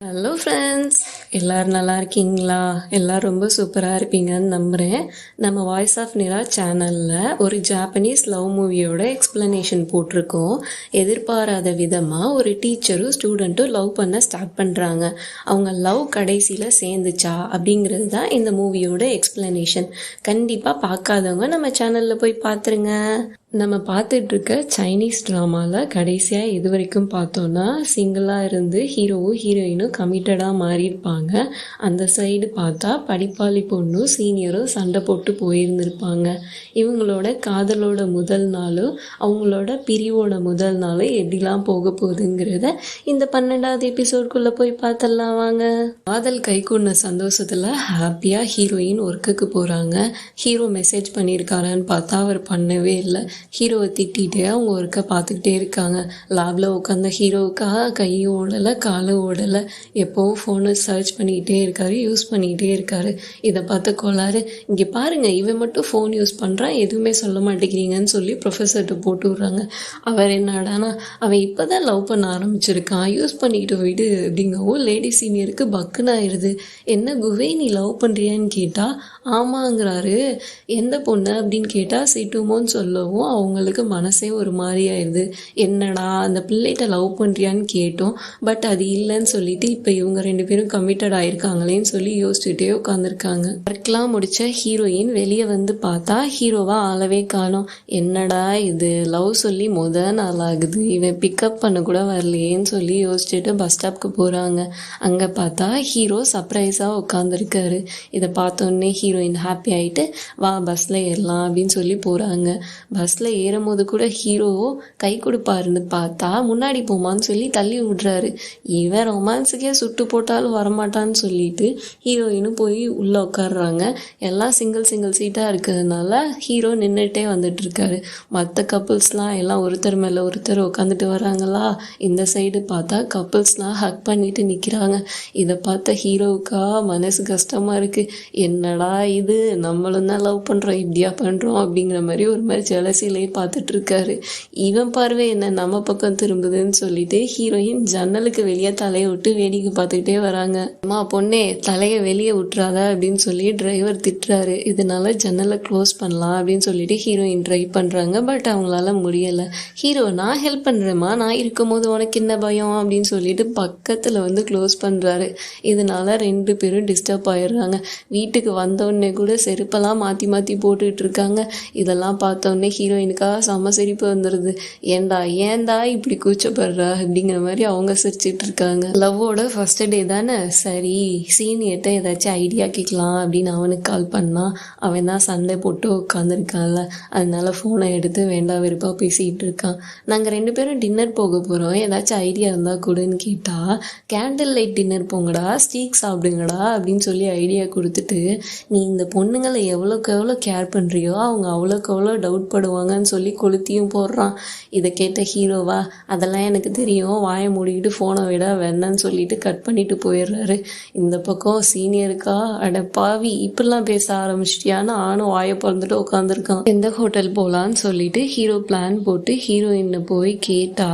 Hello friends, எல்லோரும் நல்லா இருக்கீங்களா? எல்லோரும் ரொம்ப சூப்பராக இருப்பீங்கன்னு நம்புகிறேன். நம்ம வாய்ஸ் ஆஃப் நிலா சேனலில் ஒரு ஜாப்பனீஸ் லவ் மூவியோட எக்ஸ்ப்ளனேஷன் போட்டிருக்கோம். எதிர்பாராத விதமாக ஒரு டீச்சரும் ஸ்டூடெண்ட்டும் லவ் பண்ண ஸ்டார்ட் பண்ணுறாங்க. அவங்க லவ் கடைசியில் சேர்ந்துச்சா அப்படிங்கிறது தான் இந்த மூவியோட எக்ஸ்ப்ளனேஷன். கண்டிப்பாக பார்க்காதவங்க நம்ம சேனலில் போய் பார்த்துருங்க. நம்ம பார்த்துட்ருக்க சைனீஸ் ட்ராமாவில் கடைசியாக இது வரைக்கும் பார்த்தோன்னா சிங்கிளாக இருந்து ஹீரோவும் ஹீரோயினும் கமிட்டடாக மாறியிருப்பாங்க. அந்த சைடு பார்த்தா படிப்பாளி பொண்ணும் சீனியரும் சண்டை போட்டு போயிருந்திருப்பாங்க. இவங்களோட காதலோட முதல் நாளும் அவங்களோட பிரிவோட முதல் நாளும் எப்படிலாம் போக போகுதுங்கிறத இந்த 12வது எபிசோட்குள்ளே போய் பார்த்தலாம் வாங்க. காதல் கைகூடின சந்தோஷத்தில் ஹாப்பியாக ஹீரோயின் ஒர்க்குக்கு போகிறாங்க. ஹீரோ மெசேஜ் பண்ணியிருக்காரான்னு பார்த்தா அவர் பண்ணவே இல்லை. ஹீரோவை திட்டிகிட்டே அவங்க ஒர்க்கை பார்த்துக்கிட்டே இருக்காங்க. லேபில் உட்காந்த ஹீரோவுக்காக கையும் ஓடலை காலும் ஓடலை. எப்போவும் ஃபோனை சர்ச் பண்ணிக்கிட்டே இருக்காரு, யூஸ் பண்ணிக்கிட்டே இருக்காரு. இதை பார்த்து கோளாறு, இங்கே பாருங்கள் இவன் மட்டும் ஃபோன் யூஸ் பண்ணுறான், எதுவுமே சொல்ல மாட்டேங்கிறீங்கன்னு சொல்லி ப்ரொஃபஸர்கிட்ட போட்டு விட்றாங்க. அவர் என்னடானா அவன் இப்போ தான் லவ் பண்ண ஆரம்பிச்சிருக்கான், யூஸ் பண்ணிக்கிட்டு போயிட்டு அப்படிங்கவும் லேடி சீனியருக்கு பக்குன்னு ஆயிடுது. என்ன குவே நீ லவ் பண்ணுறியான்னு கேட்டால் ஆமாங்கிறாரு. எந்த பொண்ணு அப்படின்னு கேட்டால் சிட்டுமோன்னு சொல்லவும் அவங்களுக்கு மனசே ஒரு மாதிரி ஆயிடுது. என்னடா அந்த பிள்ளைகிட்ட லவ் பண்ணுறியான்னு கேட்டோம், பட் அது இல்லைன்னு சொல்லிட்டு இப்போ இவங்க 2 பேரும் கமிட்டட் ஆயிருக்காங்களேன்னு சொல்லி யோசிச்சுட்டே உட்காந்துருக்காங்க. ஒர்க்லாம் முடிச்ச ஹீரோயின் வெளியே வந்து பார்த்தா ஹீரோவா ஆளவே காணோம். என்னடா இது லவ் சொல்லி நாள் ஆகுது, இவன் பிக்கப் பண்ண கூட வரலையேன்னு சொல்லி யோசிச்சுட்டு பஸ் ஸ்டாப்க்கு போகிறாங்க. அங்கே பார்த்தா ஹீரோ சர்ப்ரைஸாக உட்காந்துருக்காரு. இதை பார்த்தோன்னே ஹீரோயின் ஹாப்பி ஆகிட்டு வா பஸ்ஸில் ஏறலாம் அப்படின்னு சொல்லி போகிறாங்க. பஸ்ஸில் ஏறும் போது கூட ஹீரோ கை கொடுப்பாருன்னு பார்த்தா முன்னாடி போமான்னு சொல்லி தள்ளி விடுறாரு. இவன் ரொமான்ஸுக்கே சுட்டு போட்டாலும் வரமாட்டான்னு சொல்லிட்டு ஹீரோயினும் போய் உள்ளே உட்காடுறாங்க. எல்லாம் சிங்கிள் சீட்டாக இருக்கிறதுனால ஹீரோ நின்றுட்டே வந்துட்டு இருக்காரு. மற்ற கப்புள்ஸ்லாம் எல்லாம் ஒருத்தர் மேலே ஒருத்தர் உட்காந்துட்டு வராங்களா. இந்த சைடு பார்த்தா கப்புள்ஸ்லாம் ஹக் பண்ணிட்டு நிற்கிறாங்க. இதை பார்த்த ஹீரோவுக்கா மனசு கஷ்டமாக இருக்குது. என்னடா இது, நம்மளும் தான் லவ் பண்ணுறோம் இப்படியா பண்ணுறோம் அப்படிங்கிற மாதிரி ஒரு மாதிரி ஜலசிலேயே பார்த்துட்டு இருக்காரு. இவன் பார்வை என்ன நம்ம பக்கம் திரும்புதுன்னு சொல்லிட்டு ஹீரோயின் ஜன்னலுக்கு வெளியே தலையை விட்டு வேடிக்கை பார்த்துக்கிட்டே வராங்க. அம்மா பொண்ணே தலையை வெளியே விட்டுறாத அப்படின்னு சொல்லி டிரைவர் திட்டுறாரு. இதனால ஜன்னலை க்ளோஸ் பண்ணலாம் அப்படின்னு சொல்லிட்டு ஹீரோயின் ட்ரை பண்ணுறாங்க. பட் அவங்களால முடியலை. ஹீரோ நான் ஹெல்ப் பண்ணுறேம்மா, நான் இருக்கும் போது உனக்கு என்ன பயம் அப்படின்னு சொல்லிட்டு பக்கத்தில் வந்து க்ளோஸ் பண்ணுறாரு. இதனால 2 பேரும் டிஸ்டர்ப் ஆயிடுறாங்க. வீட்டுக்கு வந்தோடனே கூட செருப்பெல்லாம் மாற்றி போட்டுக்கிட்டு இருக்காங்க. இதெல்லாம் பார்த்தோன்னே ஹீரோயினுக்காக செம்ம சிரிப்பு வந்துடுது. ஏன்டா இப்படி கூச்சப்படுறா அப்படிங்கிற மாதிரி அவங்க சிரிச்சிட்டு இருக்காங்க. லவ்வோட ஃபர்ஸ்ட் டே தானே, சரி சீனியர்கிட்ட ஏதாச்சும் ஐடியா கேட்கலாம் அப்படின்னு அவனுக்கு கால் பண்ணால் அவன் தான் சண்டை போட்டு உட்காந்துருக்கான்ல, அதனால ஃபோனை எடுத்து வேண்டாம் வெறுப்பாக பேசிகிட்டு இருக்கான். நாங்கள் 2 பேரும் டின்னர் போக போகிறோம், ஏதாச்சும் ஐடியா இருந்தால் கொடுன்னு கேட்டால் கேண்டில் லைட் டின்னர் போங்கடா, ஸ்டீக் சாப்பிடுங்கடா அப்படின்னு சொல்லி ஐடியா கொடுத்துட்டு நீ இந்த பொண்ணுங்களை எவ்வளோக்கு எவ்வளோ கேர் பண்ணுறியோ அவங்க அவ்வளோக்கு எவ்வளோ டவுட் படுவாங்கன்னு சொல்லி கொளுத்தியும் போடுறான். இதை கேட்ட ஹீரோவா அதெல்லாம் எனக்கு தெரியும், வாயை மூடிக்கிட்டு ஃபோனை விட வேண்டான்னு சொல்லிட்டு கட் பண்ணிட்டு போயிடுறாரு. இந்த பக்கம் சீனியருக்கா அட பாவி இப்படிலாம் பேச ஆரம்பிச்சிட்டியான்னு ஆனும் வாயை பிறந்துட்டு உட்காந்துருக்கான். எந்த ஹோட்டல் போகலான்னு சொல்லிட்டு ஹீரோ பிளான் போட்டு ஹீரோயினை போய் கேட்டா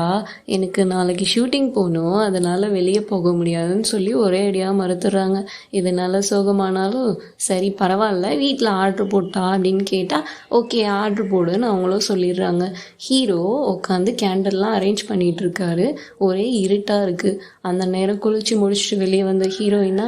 எனக்கு நாளைக்கு ஷூட்டிங் போகணும், அதனால வெளியே போக முடியாதுன்னு சொல்லி ஒரே அடியாக மறுத்துடுறாங்க. இதனால சோகமானாலும் சரி பரவாயில்ல வீட்டில் ஆர்டர் போட்டா அப்படின்னு கேட்டால் ஓகே ஆர்டர் போடுன்னு அவங்களும் சொல்லிடுறாங்க. ஹீரோ உட்காந்து கேண்டல்லாம் அரேஞ்ச் பண்ணிட்டு இருக்காரு. ஒரே இருட்டாக இருக்குது. அந்த நேரம் குளிச்சு முடிச்சுட்டு வெளியே வந்த ஹீரோயினா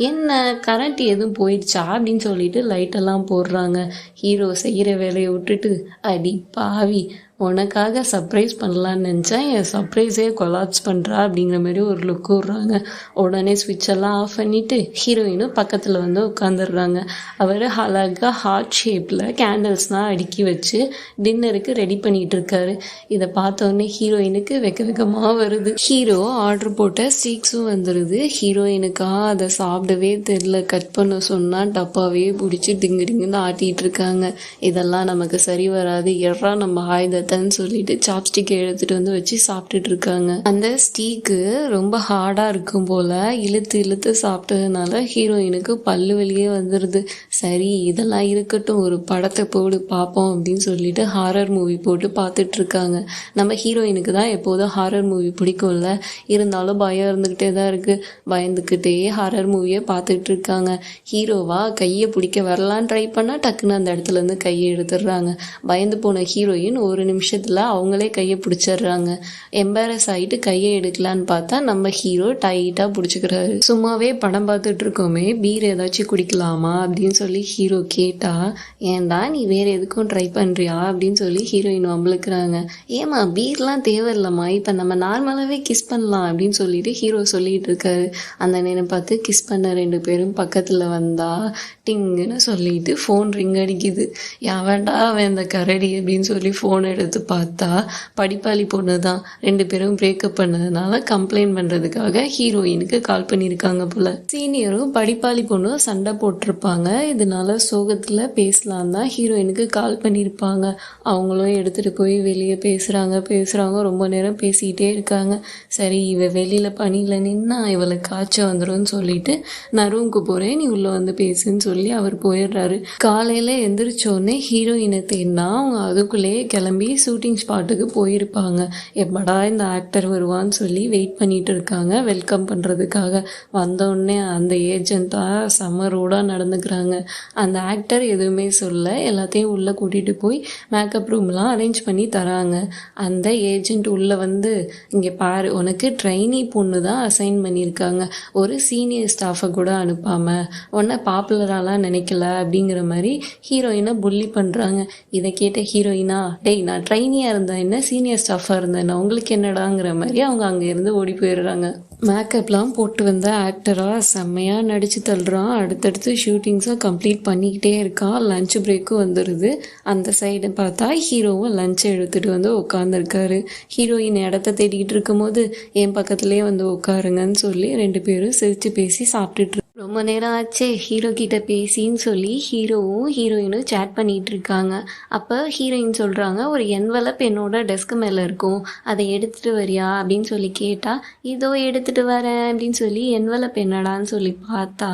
என்ன கரண்ட் எதுவும் போயிடுச்சா அப்படின்னு சொல்லிட்டு லைட்டெல்லாம் போடுறாங்க. ஹீரோ செய்கிற வேலையை விட்டுட்டு அடி பாவி உனக்காக சர்ப்ரைஸ் பண்ணலான்னு நினச்சேன், என் சர்ப்ரைஸே கொலாப்ஸ் பண்ணுறா அப்படிங்கிற மாதிரி ஒரு லுக் விட்றாங்க. உடனே ஸ்விட்செல்லாம் ஆஃப் பண்ணிவிட்டு ஹீரோயினும் பக்கத்தில் வந்து உட்காந்துடுறாங்க. அவர் அழகாக ஹார்ட் ஷேப்பில் கேண்டில்ஸ்லாம் அடுக்கி வச்சு டின்னருக்கு ரெடி பண்ணிகிட்டு இருக்காரு. இதை பார்த்தோன்னே ஹீரோயினுக்கு வெக்கமாக வருது. ஹீரோ ஆர்டர் போட்ட ஸ்டீக்ஸும் வந்துடுது. ஹீரோயினுக்காக அதை சாப்பிடவே தெரில, கட் பண்ண சொன்னால் டப்பாவே பிடிச்சி டிங்குன்னு ஆட்டிகிட்டு இருக்காங்க. இதெல்லாம் நமக்கு சரி வராது, எறா நம்ம ஆயுதத்தை அத்தன்னு சொல்லிட்டு சாப்ஸ்டிக்கை எடுத்துட்டு வந்து வச்சு சாப்பிட்டுட்டு இருக்காங்க. அந்த ஸ்டீக்கு ரொம்ப ஹார்டா இருக்கும் போல, இழுத்து இழுத்து சாப்பிட்டதுனால ஹீரோயினுக்கு பல்லு வலியே வந்துடுது. சரி இதெல்லாம் இருக்கட்டும், ஒரு படத்தை போடு பார்ப்போம் அப்படின்னு சொல்லிட்டு ஹாரர் மூவி போட்டு பார்த்துட்டு இருக்காங்க. நம்ம ஹீரோயினுக்கு தான் எப்போதும் ஹாரர் மூவி பிடிக்கும்ல, இருந்தாலும் பயம் இருந்துக்கிட்டே தான் இருக்கு. பயந்துக்கிட்டே ஹாரர் மூவியை பார்த்துட்டு இருக்காங்க. ஹீரோவா கையை பிடிக்க வரலான்னு ட்ரை பண்ணா டக்குன்னு அந்த இடத்துல இருந்து கையை எடுத்துடுறாங்க. பயந்து போன ஹீரோயின் ஒரு நிமிஷத்துல அவங்களே கையை பிடிச்சிடுறாங்க. எம்பாரஸ் ஆகிட்டு கையை எடுக்கலான்னு பார்த்தா நம்ம ஹீரோ டைட்டாக பிடிச்சிக்கிறாரு. சும்மாவே படம் பார்த்துட்டு இருக்கோமே, பீர் ஏதாச்சும் குடிக்கலாமா அப்படின்னு சொல்லி ஹீரோ கேட்டா, ஏன்டா நீ வேற எதுக்கும் ட்ரை பண்ணுறியா அப்படின்னு சொல்லி ஹீரோயின் வம்பளுக்குறாங்க. ஏமா பீர்லாம் தேவையில்லம்மா, இப்போ நம்ம நார்மலாகவே கிஸ் பண்ணலாம் அப்படின்னு சொல்லிட்டு ஹீரோ சொல்லிட்டு இருக்காரு. அந்த நேரம் பார்த்து கிஸ் பண்ண 2 பேரும் பக்கத்தில் வந்தா டிங்குன்னு சொல்லிட்டு ஃபோன் ரிங் அடிக்குது. யாவண்டா அவன் அந்த கரடி அப்படின்னு சொல்லி ஃபோன் எடுத்து பார்த்தா படிப்பாளி பொண்ணு தான். 2 பேரும் பிரேக்கப் பண்ணதுனால கம்ப்ளைண்ட் பண்ணுறதுக்காக ஹீரோயினுக்கு கால் பண்ணியிருக்காங்க போல. சீனியரும் படிப்பாளி பொண்ணும் சண்டை போட்டிருப்பாங்க. இதனால சோகத்தில் பேசலாம் தான் ஹீரோயினுக்கு கால் பண்ணியிருப்பாங்க. அவங்களும் எடுத்துகிட்டு போய் வெளியே பேசுகிறாங்க. ரொம்ப நேரம் பேசிக்கிட்டே இருக்காங்க. சரி இவ வெளியில் பணியில் நின்னா இவளுக்கு காய்ச்சல் வந்துடும் சொல்லிட்டு நான் ரூமுக்கு போகிறேன், நீ உள்ளே வந்து பேசுன்னு சொல்லி அவர் போயிடுறாரு. காலையில் எந்திரிச்சோடனே ஹீரோயினை தேடினா அவங்க அதுக்குள்ளேயே கிளம்பி ஷூட்டிங் ஸ்பாட்டுக்கு போயிருப்பாங்க. எப்படா இந்த ஆக்டர் வருவான்னு சொல்லி வெயிட் பண்ணிட்டு இருக்காங்க வெல்கம் பண்ணுறதுக்காக. வந்தோடனே அந்த ஏஜென்ட்டாக செம்ம ரூடாக நடந்துக்கிறாங்க. அந்த ஆக்டர் எதுவுமே சொல்ல, எல்லாத்தையும் உள்ளே கூட்டிகிட்டு போய் மேக்கப் ரூம்லாம் அரேஞ்ச் பண்ணி தராங்க. அந்த ஏஜென்ட் உள்ளே வந்து, இங்கே பாரு உனக்கு ட்ரைனி பொண்ணு தான் அசைன் பண்ணியிருக்காங்க, ஒரு சீனியர் ஸ்டாஃபை கூட அனுப்பாமல் உன்னை பாப்புலராலாம் நினைக்கல அப்படிங்கிற மாதிரி ஹீரோயினை புள்ளி பண்ணுறாங்க. இதை கேட்ட ஹீரோயினா, டேய் நான் ட்ரைனியாக இருந்தேன் என்ன சீனியர் ஸ்டாஃபாக இருந்தேன் உங்களுக்கு என்னடாங்கிற மாதிரி அவங்க அங்கேருந்து ஓடி போயிடுறாங்க. மேக்கப்லாம் போட்டு வந்த ஆக்டராக செம்மையாக நடித்து தள்ளுறான். அடுத்தடுத்து ஷூட்டிங்ஸாக கம்ப்ளீட் பண்ணிக்கிட்டே இருக்கான். லஞ்ச் பிரேக்கும் வந்துடுது. அந்த சைடு பார்த்தா ஹீரோவும் லஞ்சை எடுத்துகிட்டு வந்து உட்காந்துருக்காரு. ஹீரோயின் இடத்த தேடிக்கிட்டு இருக்கும் போது என் பக்கத்துலேயே வந்து உட்காருங்கன்னு சொல்லி 2 பேரும் சிரித்து பேசி சாப்பிட்டுட்டு ரொம்ப நேரம் ஆச்சே ஹீரோ கிட்ட பேசின்னு சொல்லி ஹீரோவும் ஹீரோயினும் சேட் பண்ணிட்டு இருக்காங்க. அப்போ ஹீரோயின் சொல்கிறாங்க, ஒரு என்வலப் என்னோட டெஸ்க் மேலே இருக்கும், அதை எடுத்துகிட்டு வரியா அப்படின்னு சொல்லி கேட்டால், இதோ எடுத்துகிட்டு வரேன் அப்படின்னு சொல்லி என்வலப் என்னடான்னு சொல்லி பார்த்தா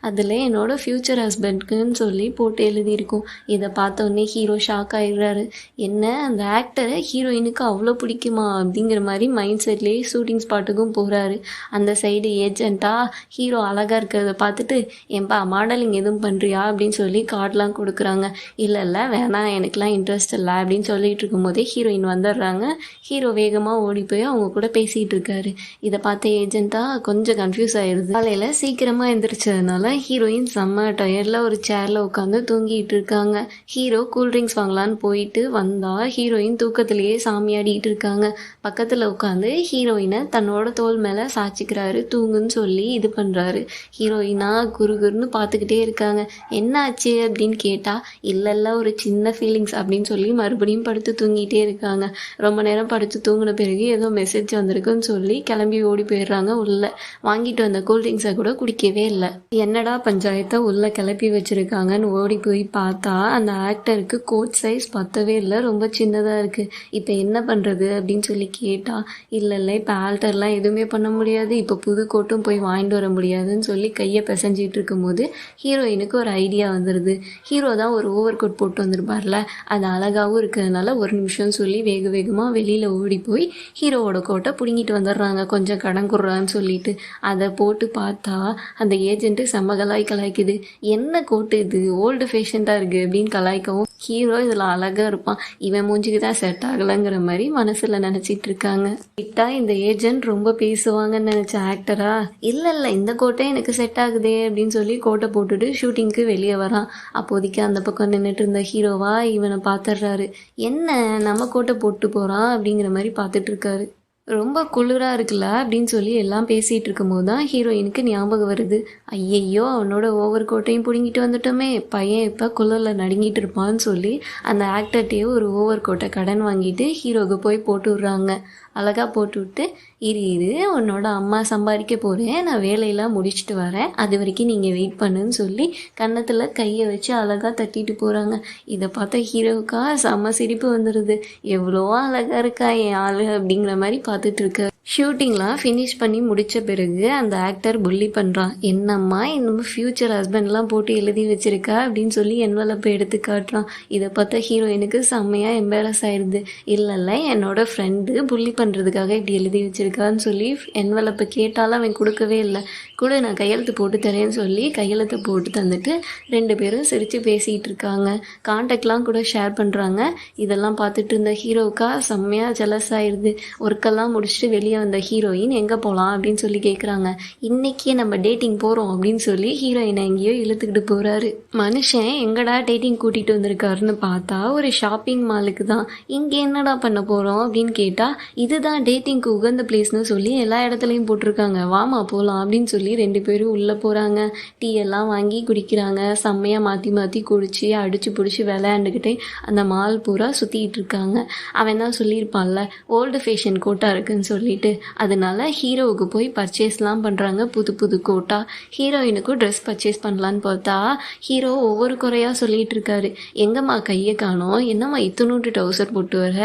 அதில் என்னோட ஃப்யூச்சர் ஹஸ்பண்ட்க்குன்னு சொல்லி போட்டு எழுதியிருக்கும். இதை பார்த்தோன்னே ஹீரோ ஷாக் ஆகிடுறாரு. என்ன அந்த ஆக்டரை ஹீரோயினுக்கு அவ்வளோ பிடிக்குமா அப்படிங்கிற மாதிரி மைண்ட் செட்லேயே ஷூட்டிங் ஸ்பாட்டுக்கும் போகிறாரு. அந்த சைடு ஏஜென்ட்டாக ஹீரோ அழகாக இருக்கிறத பார்த்துட்டு, ஏன்பா மாடலிங் எதுவும் பண்ணுறியா அப்படின்னு சொல்லி கார்டெலாம் கொடுக்குறாங்க. இல்லை வேணாம் எனக்குலாம் இன்ட்ரெஸ்ட் இல்லை அப்படின்னு சொல்லிட்டு இருக்கும்போதே ஹீரோயின் வந்துடுறாங்க. ஹீரோ வேகமாக ஓடி போய் அவங்க கூட பேசிகிட்டு இருக்காரு. இதை பார்த்த ஏஜென்ட்டாக கொஞ்சம் கன்ஃபியூஸ் ஆயிடுது. காலையில் சீக்கிரமாக எந்திரிச்சதுனால ஹீரோயின் செம்ம டயர்டில் ஒரு சேரில் உட்காந்து தூங்கிட்டு இருக்காங்க. ஹீரோ கூல்ட்ரிங்க்ஸ் வாங்கலான்னு போயிட்டு வந்தால் ஹீரோயின் தூக்கத்திலேயே சாமியாடிட்டு இருக்காங்க. பக்கத்தில் உட்காந்து ஹீரோயினை தன்னோட தோல் மேலே சாய்ச்சிக்கிறாரு, தூங்குன்னு சொல்லி இது பண்ணுறாரு. ஹீரோயினா குறுகுறுன்னு பார்த்துக்கிட்டே இருக்காங்க. என்ன ஆச்சு அப்படின்னு கேட்டால், இல்லை ஒரு சின்ன ஃபீலிங்ஸ் அப்படின்னு சொல்லி மறுபடியும் படுத்து தூங்கிட்டே இருக்காங்க. ரொம்ப நேரம் படுத்து தூங்கின பிறகு ஏதோ மெசேஜ் வந்திருக்குன்னு சொல்லி கிளம்பி ஓடி போயிடுறாங்க. உள்ள வாங்கிட்டு வந்த கூல்ட்ரிங்க்ஸை கூட குடிக்கவே இல்லை. என்னடா பஞ்சாயத்தை உள்ள கிளப்பி வச்சிருக்காங்கன்னு ஓடி போய் பார்த்தா அந்த ஆக்டருக்கு கோட் சைஸ் பத்தவே இல்லை, ரொம்ப சின்னதாக இருக்குது. இப்போ என்ன பண்ணுறது அப்படின்னு சொல்லி கேட்டால், இல்லை இப்போ ஆல்டர்லாம் எதுவுமே பண்ண முடியாது, இப்போ புது கோட்டும் போய் வாங்கிட்டு வர முடியாதுன்னு சொல்லி கையை பிசைஞ்சிட்டு இருக்கும்போது ஹீரோயினுக்கு ஒரு ஐடியா வந்துடுது. ஹீரோ தான் ஒரு ஓவர் கோட் போட்டு வந்திருப்பார்ல, அது அழகாகவும் இருக்கிறதுனால ஒரு நிமிஷம் சொல்லி வேகமாக வெளியில் ஓடி போய் ஹீரோவோட கோட்டை பிடுங்கிட்டு வந்துடுறாங்க, கொஞ்சம் கடன் கொடுறான்னு சொல்லிட்டு. அதை போட்டு பார்த்தா அந்த ஏஜென்ட்டு செம்ம கலாய்க்குது. என்ன கோட்டு இது, ஓல்டு ஃபேஷன்டாக இருக்குது அப்படின்னு கலாய்க்கவும் ஹீரோ இதில் அழகாக இருப்பான், இவன் மூஞ்சிக்கு தான் செட் ஆகலைங்கிற மாதிரி மனசில் நினச்சிட்டு இருக்காங்க. கிட்டா இந்த ஏஜென்ட் ரொம்ப பேசுவாங்கன்னு நினச்ச ஆக்டரா, இல்லை இந்த கோட்டை எனக்கு செட் ஆகுதே அப்படின்னு சொல்லி கோட்டை போட்டுட்டு ஷூட்டிங்க்கு வெளியே வரான். அப்போதைக்கு அந்த பக்கம் நின்றுட்டு இருந்த ஹீரோவா இவனை பார்த்துடுறாரு. என்ன நம்ம கோட்டை போட்டு போகிறான் அப்படிங்கிற மாதிரி பார்த்துட்டு இருக்காரு. ரொம்ப குளிராக இருக்குல்ல அப்படின்னு சொல்லி எல்லாம் பேசிகிட்டு இருக்கும்போது தான் ஹீரோயினுக்கு ஞாபகம் வருது. ஐயையோ அவனோட ஓவர் கோட்டையும் பிடுங்கிட்டு வந்துட்டோமே, பையன் இப்போ குளிரில் நடுங்கிட்டு இருப்பான்னு சொல்லி அந்த ஆக்டர்கிட்டயே ஒரு ஓவர் கோட்டை கடன் வாங்கிட்டு ஹீரோவுக்கு போய் போட்டு விட்றாங்க. அழகாக போட்டு விட்டு இரு உன்னோட அம்மா சம்பாதிக்க போகிறேன், நான் வேலையெல்லாம் முடிச்சுட்டு வரேன், அது வரைக்கும் நீங்கள் வெயிட் பண்ணுன்னு சொல்லி கன்னத்தில் கையை வச்சு அழகாக தட்டிட்டு போகிறாங்க. இதை பார்த்த ஹீரோவுக்கா செம்ம சிரிப்பு வந்துடுது. எவ்வளோ அழகாக இருக்கா என் ஆள் அப்படிங்கிற மாதிரி பார்த்துட்டு இருக்க. ஷூட்டிங்லாம் ஃபினிஷ் பண்ணி முடித்த பிறகு அந்த ஆக்டர் புள்ளி பண்ணுறான். என்னம்மா இன்னமும் ஃப்யூச்சர் ஹஸ்பண்ட்லாம் போட்டு எழுதி வச்சிருக்கா அப்படின்னு சொல்லி என்வலப்பை எடுத்து காட்டுறான். இதை பார்த்தா ஹீரோயினுக்கு செம்மையாக எம்பேரஸ் ஆயிடுது. இல்லை என்னோட ஃப்ரெண்டு புள்ளி பண்ணுறதுக்காக இப்படி எழுதி வச்சிருக்கான்னு சொல்லி என்வலப்பை கேட்டாலும் அவன் கொடுக்கவே இல்லை. கூட நான் கையெழுத்து போட்டு தரேன்னு சொல்லி கையெழுத்து போட்டு தந்துட்டு 2 பேரும் சிரித்து பேசிகிட்டு இருக்காங்க. கான்டாக்ட்லாம் கூட ஷேர் பண்ணுறாங்க. இதெல்லாம் பார்த்துட்டு இருந்த ஹீரோவுக்கா செம்மையாக ஜெலஸ் ஆயிடுது. ஒர்க்கெல்லாம் முடிச்சுட்டு வெளியே வந்த ஹீரோயின் எங்கே போகலாம் அப்படின்னு சொல்லி கேட்குறாங்க. இன்றைக்கே நம்ம டேட்டிங் போகிறோம் அப்படின்னு சொல்லி ஹீரோயினை எங்கேயோ இழுத்துக்கிட்டு போகிறாரு. மனுஷன் எங்கடா டேட்டிங் கூட்டிகிட்டு வந்திருக்காருன்னு பார்த்தா ஒரு ஷாப்பிங் மாலுக்கு தான். இங்கே என்னடா பண்ண போகிறோம் அப்படின்னு கேட்டால் இதுதான் டேட்டிங்க்கு உகந்த பிளேஸ்னு சொல்லி எல்லா இடத்துலையும் போட்டிருக்காங்க, வாமா போகலாம் அப்படின்னு சொல்லி 2 பேரும் உள்ளே போகிறாங்க. டீ எல்லாம் வாங்கி குடிக்கிறாங்க. செம்மையாக மாற்றி மாற்றி குடிச்சு அடிச்சு பிடிச்சி விளையாண்டுக்கிட்டே அந்த மால் பூரா சுற்றிக்கிட்டு இருக்காங்க. அவன் தான் சொல்லியிருப்பான்ல ஓல்டு ஃபேஷன் கோட்டா இருக்குன்னு சொல்லிட்டு, அதனால ஹீரோவுக்கு போய் பர்ச்சேஸ்லாம் பண்ணுறாங்க. புது புது கோட்டா. ஹீரோயினுக்கும் ட்ரெஸ் பர்ச்சேஸ் பண்ணலான்னு பார்த்தா ஹீரோ ஒவ்வொரு குறையாக சொல்லிட்டு இருக்காரு. எங்கம்மா கையை காணோம், என்னம்மா இத்தனூட்டு டவுசர் போட்டு வர,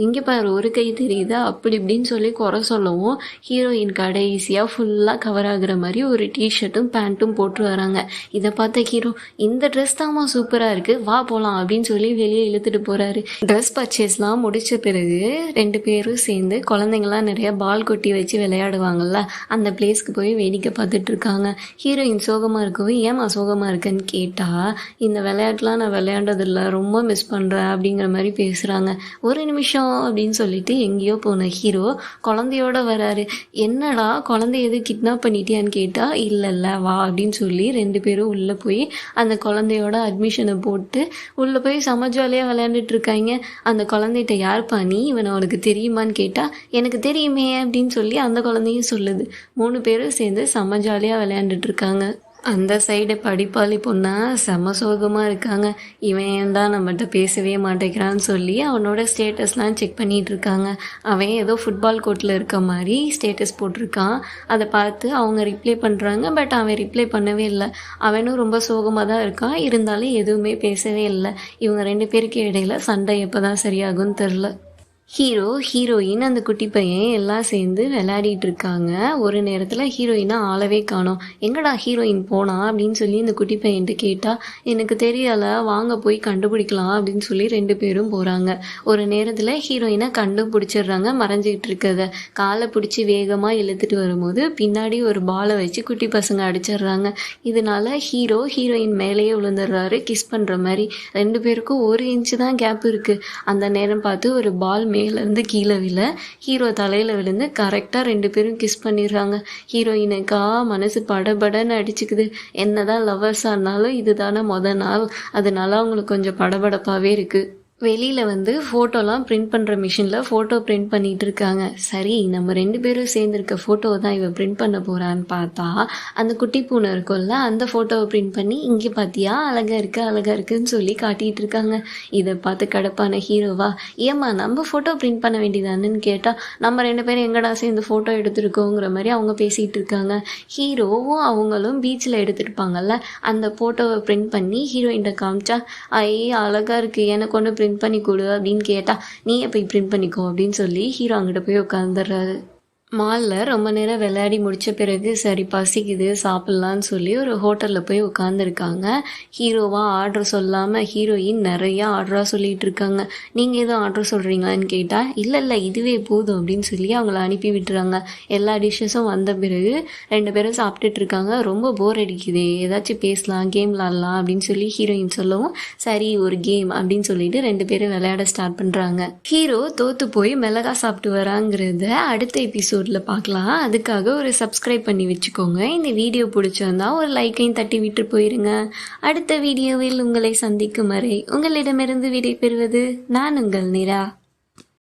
இங்கே பாரு ஒரு கை தெரியுதா, அப்படி இப்படின்னு சொல்லி குறை சொல்லவும் ஹீரோயின் கடைசியாக ஃபுல்லாக கவர் ஆகுற மாதிரி ஒரு டிஷர்ட்டும் பேண்ட்டும் போட்டு வராங்க. இதை பார்த்த ஹீரோ இந்த ட்ரெஸ் தான்மா சூப்பராக இருக்குது, வா போகலாம் அப்படின்னு சொல்லி வெளியே இழுத்துட்டு போகிறாரு. ட்ரெஸ் பர்ச்சேஸ்லாம் முடித்த பிறகு 2 பேரும் சேர்ந்து குழந்தைங்களாம் நிறைய பால் கொட்டி வச்சு விளையாடுவாங்கள்ல, அந்த பிளேஸ்க்கு போய் வேடிக்கை பார்த்துட்டு இருக்காங்க. ஹீரோயின் சோகமாக இருக்கவும் ஏமா சோகமாக இருக்குன்னு கேட்டால் இந்த விளையாட்டுலாம் நான் விளையாண்டதில்லை, ரொம்ப மிஸ் பண்ணுறேன் அப்படிங்கிற மாதிரி பேசுகிறாங்க. ஒரு நிமிஷம் அப்படின்னு சொல்லிட்டு எங்கேயோ போன ஹீரோ குழந்தையோட வராரு. என்னடா குழந்தைய எது கிட்னாப் பண்ணிட்டியான்னு கேட்டால் இல்லை வா அப்படின்னு சொல்லி 2 பேரும் உள்ளே போய் அந்த குழந்தையோட அட்மிஷனை போட்டு உள்ளே போய் செம ஜாலியாக விளையாண்டுட்டு இருக்காங்க. அந்த குழந்தைகிட்ட யார்ப்பா நீ, இவன் அவனுக்கு தெரியுமான்னு கேட்டால் எனக்கு தெரியுமே அப்படின்னு சொல்லி அந்த குழந்தையும் சொல்லுது. 3 பேரும் சேர்ந்து செம ஜாலியாக விளையாண்டுட்டு இருக்காங்க. அந்த சைடு படிப்பாளி பொண்ணா செம சோகமாக இருக்காங்க. இவன் தான் நம்மகிட்ட பேசவே மாட்டேங்கிறான்னு சொல்லி அவனோட ஸ்டேட்டஸ்லாம் செக் பண்ணிகிட்டு இருக்காங்க. அவன் ஏதோ ஃபுட்பால் கோர்ட்டில் இருக்க மாதிரி ஸ்டேட்டஸ் போட்டிருக்கான். அதை பார்த்து அவங்க ரிப்ளை பண்ணுறாங்க. பட் அவன் ரிப்ளை பண்ணவே இல்லை. அவனும் ரொம்ப சோகமாக தான் இருக்கான். இருந்தாலும் எதுவுமே பேசவே இல்லை. இவங்க 2 பேருக்கு இடையில சண்டை எப்போ தான் சரியாகும்னு தெரில. ஹீரோ ஹீரோயின் அந்த குட்டி பையன் எல்லாம் சேர்ந்து விளையாடிட்டு இருக்காங்க. ஒரு நேரத்தில் ஹீரோயினை ஆளவே காணோம். எங்கடா ஹீரோயின் போனா அப்படின்னு சொல்லி இந்த குட்டி பையன்ட்டு கேட்டால் எனக்கு தெரியலை, வாங்க போய் கண்டுபிடிக்கலாம் அப்படின்னு சொல்லி 2 பேரும் போகிறாங்க. ஒரு நேரத்தில் ஹீரோயினை கண்டுபிடிச்சிடுறாங்க மறைஞ்சிக்கிட்டு இருக்கத. காலை பிடிச்சி வேகமாக இழுத்துட்டு வரும்போது பின்னாடி ஒரு பாலை வச்சு குட்டி பசங்க அடிச்சிடுறாங்க. இதனால ஹீரோ ஹீரோயின் மேலேயே விழுந்துடுறாரு கிஸ் பண்ணுற மாதிரி. 2 பேருக்கும் 1 இன்ச்சு தான் கேப் இருக்குது. அந்த நேரம் பார்த்து ஒரு பால் மேலேருந்து கீழே விழ ஹீரோ தலையில் விழுந்து கரெக்டாக 2 பேரும் கிஸ் பண்ணிடுறாங்க. ஹீரோயினுக்கா மனசு படபடன்னு அடிச்சுக்குது. என்னதான் லவ்வர்ஸாக இருந்தாலும் இதுதானே நாள், அதனால அவங்களுக்கு கொஞ்சம் படபடப்பாகவே இருக்குது. வெளியில் வந்து ஃபோட்டோலாம் பிரிண்ட் பண்ணுற மிஷினில் ஃபோட்டோ பிரிண்ட் பண்ணிகிட்டு இருக்காங்க. சரி நம்ம 2 பேரும் சேர்ந்துருக்க ஃபோட்டோ தான் இவன் பிரிண்ட் பண்ண போகிறான்னு பார்த்தா அந்த குட்டி பூனை இருக்கும்ல, அந்த ஃபோட்டோவை பிரிண்ட் பண்ணி இங்கே பார்த்தியா அழகாக இருக்குன்னு சொல்லி காட்டிகிட்டு இருக்காங்க. இதை பார்த்து கடப்பான ஹீரோவா ஏம்மா நம்ம ஃபோட்டோ பிரிண்ட் பண்ண வேண்டியதானுன்னு கேட்டால் நம்ம 2 பேரும் எங்கடா சேர்ந்து ஃபோட்டோ எடுத்துருக்கோங்கிற மாதிரி அவங்க பேசிகிட்டு இருக்காங்க. ஹீரோவும் அவங்களும் பீச்சில் எடுத்துருப்பாங்கல்ல, அந்த ஃபோட்டோவை பிரிண்ட் பண்ணி ஹீரோயின்கிட்ட காமிச்சா அழகாக இருக்குது, எனக்கு ஒன்று பிரிண்ட் பண்ணி கொடு அப்படின்னு கேட்டா நீயே போய் பிரிண்ட் பண்ணிக்கோ அப்படின்னு சொல்லி ஹீரோ அங்கிட்ட போய் உட்காந்துடுறாரு. மாலில் ரொம்ப நேரம் விளையாடி முடித்த பிறகு சரி பசிக்குது சாப்பிட்லான்னு சொல்லி ஒரு ஹோட்டலில் போய் உட்காந்துருக்காங்க. ஹீரோவாக ஆர்டர் சொல்லாமல் ஹீரோயின் நிறையா ஆர்டராக சொல்லிகிட்டு இருக்காங்க. நீங்கள் எதுவும் ஆர்டர் சொல்கிறீங்களான்னு கேட்டால் இல்லை இதுவே போதும் அப்படின்னு சொல்லி அவங்கள அனுப்பி விட்டுறாங்க. எல்லா டிஷ்ஷஸும் வந்த பிறகு 2 பேரும் சாப்பிட்டுட்டு இருக்காங்க. ரொம்ப போர் அடிக்குது, ஏதாச்சும் பேசலாம் கேம் விளாட்லாம் அப்படின்னு சொல்லி ஹீரோயின் சொல்லவும் சரி ஒரு கேம் அப்படின்னு சொல்லிட்டு 2 பேரும் விளையாட ஸ்டார்ட் பண்ணுறாங்க. ஹீரோ தோற்று போய் மிளகா சாப்பிட்டு வராங்கிறத அடுத்த எபிசோட் பார்க்கலாம். அதுக்காக ஒரு சப்ஸ்கிரைப் பண்ணி வச்சுக்கோங்க. இந்த வீடியோ பிடிச்சிருந்தா ஒரு லைக்கையும் தட்டி விட்டு போயிருங்க. அடுத்த வீடியோவில் உங்களை சந்திக்கும் வரை உங்களிடமிருந்து விடை பெறுவது நான் உங்கள் நிரா.